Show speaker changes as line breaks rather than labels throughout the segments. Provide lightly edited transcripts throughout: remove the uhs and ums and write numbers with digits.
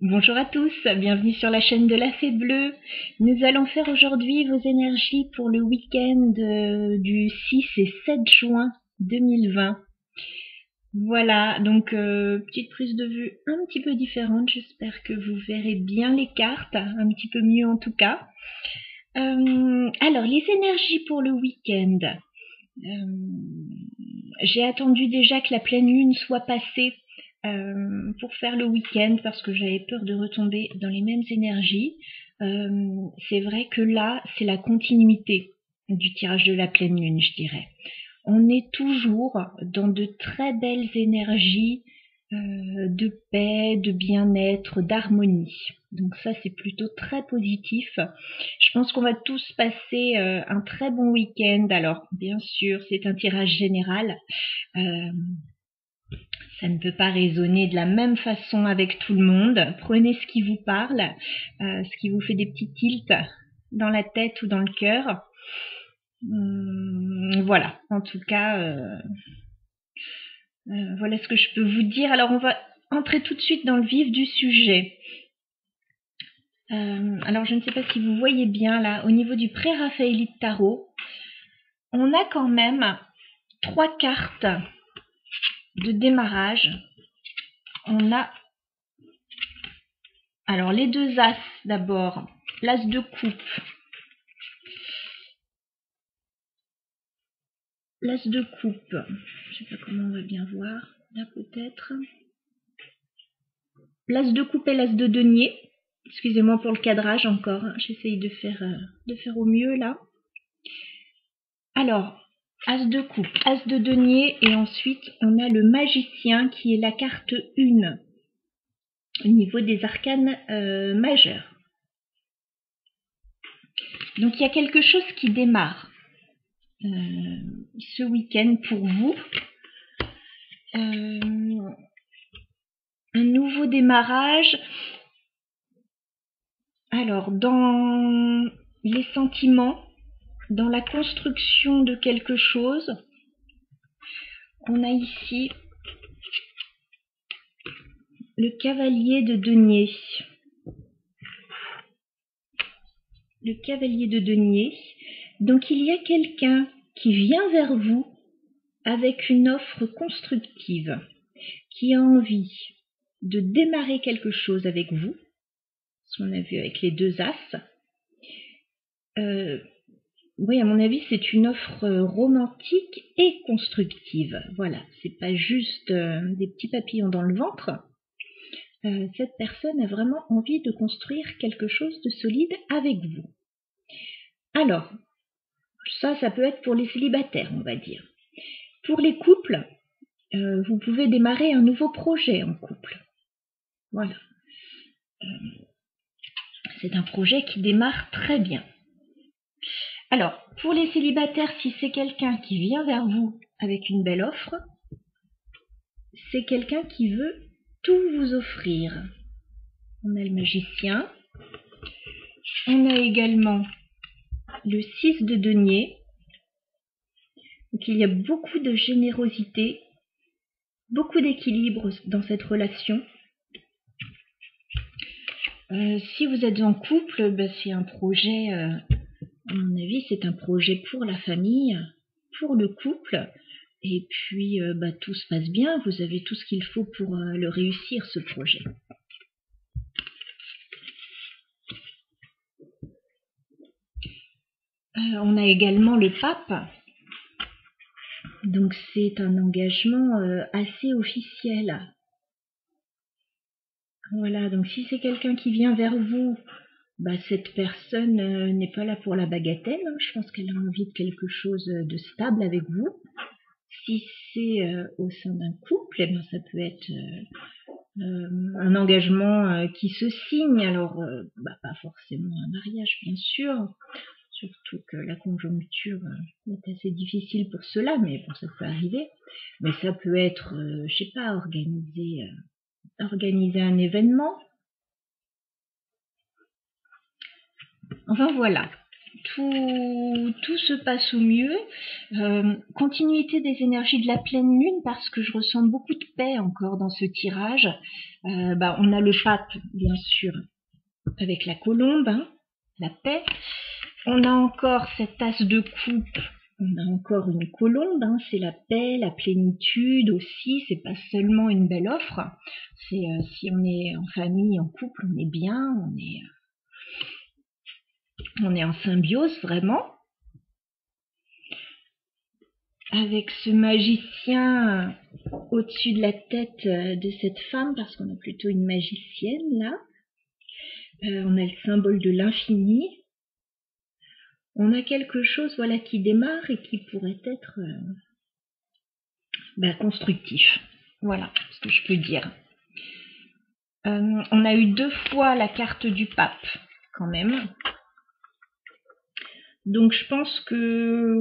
Bonjour à tous, bienvenue sur la chaîne de la Fée Bleue. Nous allons faire aujourd'hui vos énergies pour le week-end du 6 et 7 juin 2020. Voilà, donc petite prise de vue un petit peu différente, j'espère que vous verrez bien les cartes, un petit peu mieux en tout cas. Alors, les énergies pour le week-end. J'ai attendu déjà que la pleine lune soit passée pour faire le week-end parce que j'avais peur de retomber dans les mêmes énergies. C'est vrai que là, c'est la continuité du tirage de la pleine lune, je dirais. On est toujours dans de très belles énergies de paix, de bien-être, d'harmonie. Donc ça, c'est plutôt très positif. Je pense qu'on va tous passer un très bon week-end. Alors, bien sûr, c'est un tirage général. Ça ne peut pas résonner de la même façon avec tout le monde. Prenez ce qui vous parle, ce qui vous fait des petits tilts dans la tête ou dans le cœur. Voilà, en tout cas, voilà ce que je peux vous dire. Alors, on va entrer tout de suite dans le vif du sujet. Alors, je ne sais pas si vous voyez bien là, au niveau du pré-raphaélite tarot, on a quand même 3 cartes de démarrage. On a alors les 2 as d'abord, l'as de coupe. L'as de coupe, je sais pas comment on va bien voir, là peut-être. L'as de coupe et l'as de denier. Excusez-moi pour le cadrage encore, j'essaye de faire au mieux là. Alors, as de coupe, as de denier et ensuite on a le magicien qui est la carte 1 au niveau des arcanes majeurs. Donc il y a quelque chose qui démarre ce week-end pour vous. Un nouveau démarrage. Alors, dans les sentiments, dans la construction de quelque chose, on a ici le cavalier de denier. Le cavalier de denier. Donc, il y a quelqu'un qui vient vers vous avec une offre constructive, qui a envie de démarrer quelque chose avec vous, ce qu'on a vu avec les 2 as. Oui, à mon avis, c'est une offre romantique et constructive. Voilà, c'est pas juste des petits papillons dans le ventre. Cette personne a vraiment envie de construire quelque chose de solide avec vous. Alors, ça peut être pour les célibataires, on va dire. Pour les couples, vous pouvez démarrer un nouveau projet en couple. Voilà. C'est un projet qui démarre très bien. Alors, pour les célibataires, si c'est quelqu'un qui vient vers vous avec une belle offre, c'est quelqu'un qui veut tout vous offrir. On a le magicien. On a également le 6 de denier. Donc il y a beaucoup de générosité, beaucoup d'équilibre dans cette relation. Si vous êtes en couple, c'est un projet, à mon avis, c'est un projet pour la famille, pour le couple. Et puis, tout se passe bien, vous avez tout ce qu'il faut pour le réussir, ce projet. On a également le pape. Donc c'est un engagement assez officiel. Voilà, donc si c'est quelqu'un qui vient vers vous, cette personne n'est pas là pour la bagatelle. Je pense qu'elle a envie de quelque chose de stable avec vous. Si c'est au sein d'un couple, ça peut être un engagement qui se signe. Alors, pas forcément un mariage, bien sûr. Surtout que la conjoncture est assez difficile pour cela, mais bon, ça peut arriver. Mais ça peut être, je sais pas, organiser un événement. Enfin voilà, tout se passe au mieux. Continuité des énergies de la pleine lune parce que je ressens beaucoup de paix encore dans ce tirage. On a le pape, bien sûr, avec la colombe, hein, la paix. On a encore cette as de coupe. On a encore une colombe, hein, c'est la paix, la plénitude aussi, c'est pas seulement une belle offre, c'est si on est en famille, en couple, on est bien, on est en symbiose vraiment. Avec ce magicien au-dessus de la tête de cette femme, parce qu'on a plutôt une magicienne là, on a le symbole de l'infini. On a quelque chose voilà, qui démarre et qui pourrait être constructif. Voilà ce que je peux dire. On a eu 2 fois la carte du pape, quand même. Donc je pense que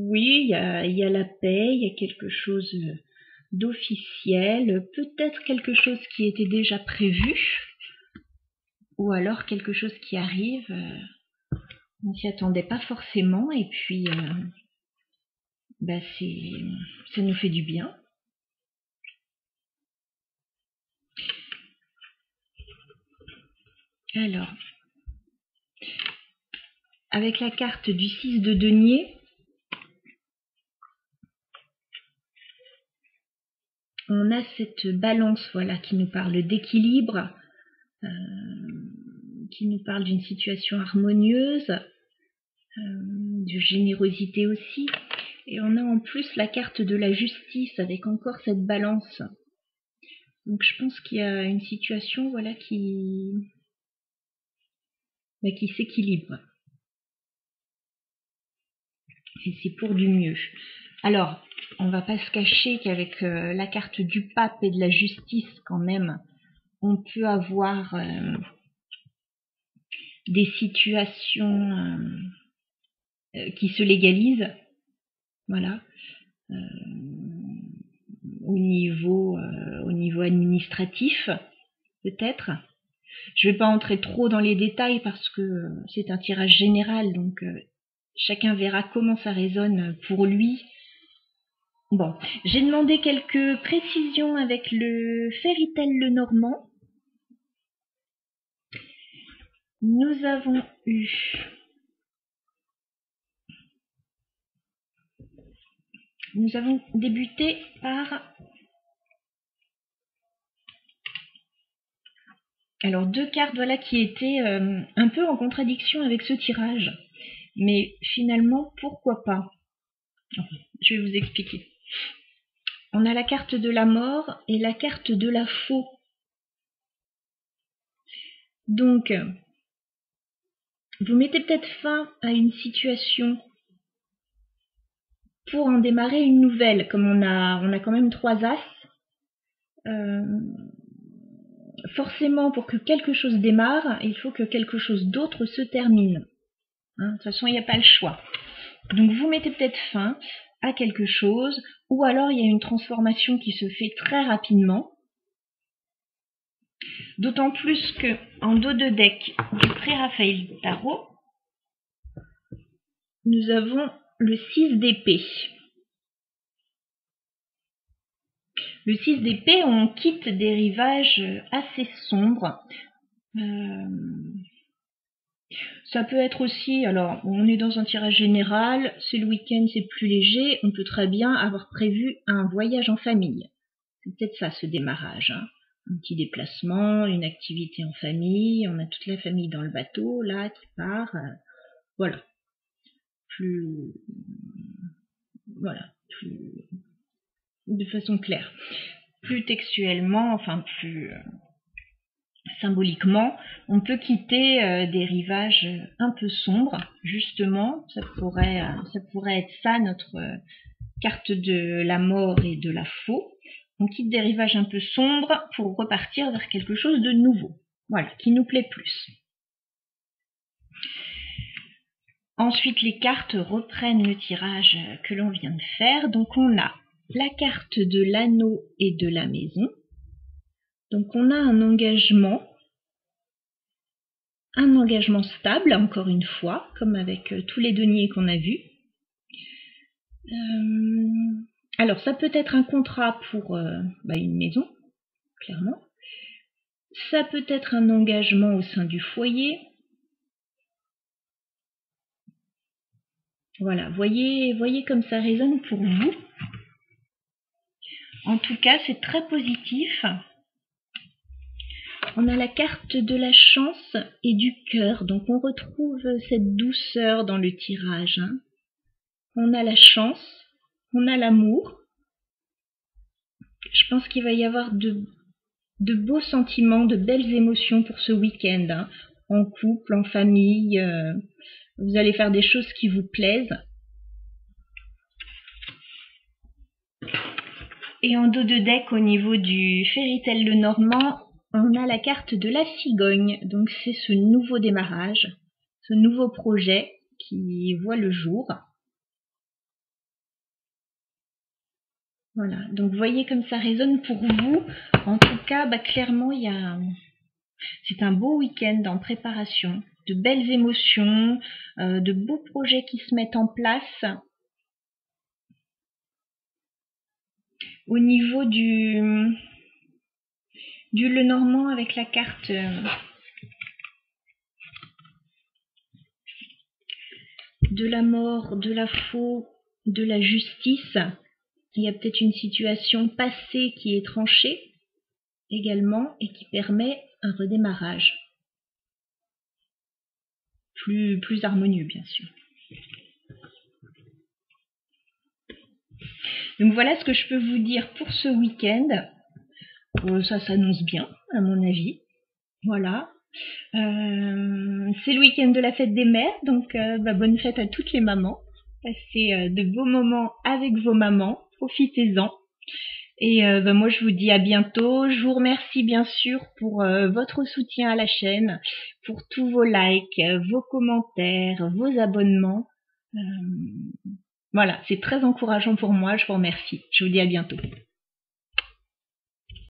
oui, il y a la paix, il y a quelque chose d'officiel, peut-être quelque chose qui était déjà prévu, ou alors quelque chose qui arrive, on s'y attendait pas forcément, et puis ça nous fait du bien. Alors, avec la carte du 6 de denier, on a cette balance voilà, qui nous parle d'équilibre, qui nous parle d'une situation harmonieuse, de générosité aussi. Et on a en plus la carte de la justice avec encore cette balance. Donc je pense qu'il y a une situation voilà, qui s'équilibre. Et c'est pour du mieux. Alors, on va pas se cacher qu'avec la carte du pape et de la justice quand même, on peut avoir des situations qui se légalisent. Voilà. Au niveau administratif, peut-être. Je ne vais pas entrer trop dans les détails parce que c'est un tirage général, donc chacun verra comment ça résonne pour lui. Bon, j'ai demandé quelques précisions avec le Fairytale Lenormand. Nous avons débuté par alors 2 cartes voilà, qui étaient un peu en contradiction avec ce tirage. Mais finalement, pourquoi pas? Je vais vous expliquer. On a la carte de la mort et la carte de la faux. Donc, vous mettez peut-être fin à une situation pour en démarrer une nouvelle. Comme on a quand même 3 as, forcément, pour que quelque chose démarre, il faut que quelque chose d'autre se termine. Hein, de toute façon, il n'y a pas le choix. Donc, vous mettez peut-être fin à quelque chose, ou alors il y a une transformation qui se fait très rapidement. D'autant plus que en dos de deck du Pré-Raphaël Tarot, nous avons le 6 d'épée. Le 6 d'épée, on quitte des rivages assez sombres. Ça peut être aussi, alors on est dans un tirage général, c'est le week-end, c'est plus léger, on peut très bien avoir prévu un voyage en famille. C'est peut-être ça ce démarrage, hein. Un petit déplacement, une activité en famille, on a toute la famille dans le bateau là qui part, voilà. De façon claire. Plus textuellement, enfin plus symboliquement, on peut quitter des rivages un peu sombres, justement, ça pourrait être ça notre carte de la mort et de la faux. On quitte des rivages un peu sombres pour repartir vers quelque chose de nouveau, voilà, qui nous plaît plus. Ensuite, les cartes reprennent le tirage que l'on vient de faire. Donc, on a la carte de l'anneau et de la maison. Donc, on a un engagement un engagement stable, encore une fois, comme avec tous les deniers qu'on a vus. Alors, ça peut être un contrat pour une maison, clairement. Ça peut être un engagement au sein du foyer. Voilà, voyez comme ça résonne pour vous. En tout cas, c'est très positif. On a la carte de la chance et du cœur, donc on retrouve cette douceur dans le tirage. On a la chance, on a l'amour. Je pense qu'il va y avoir de beaux sentiments, de belles émotions pour ce week-end, en couple, en famille. Vous allez faire des choses qui vous plaisent. Et en dos de deck, au niveau du Fairy Tail Lenormand, on a la carte de la cigogne. Donc c'est ce nouveau démarrage, ce nouveau projet qui voit le jour. Voilà, donc voyez comme ça résonne pour vous. En tout cas, clairement, c'est un beau week-end en préparation. De belles émotions, de beaux projets qui se mettent en place. Au niveau du Lenormand avec la carte de la mort, de la faux, de la justice. Il y a peut-être une situation passée qui est tranchée également et qui permet un redémarrage. Plus harmonieux, bien sûr. Donc voilà ce que je peux vous dire pour ce week-end. Ça s'annonce bien, à mon avis. Voilà. C'est le week-end de la fête des mères, donc bonne fête à toutes les mamans. Passez de beaux moments avec vos mamans, profitez-en. Et moi je vous dis à bientôt. Je vous remercie bien sûr pour votre soutien à la chaîne, pour tous vos likes, vos commentaires, vos abonnements. Voilà, c'est très encourageant pour moi, je vous remercie. Je vous dis à bientôt.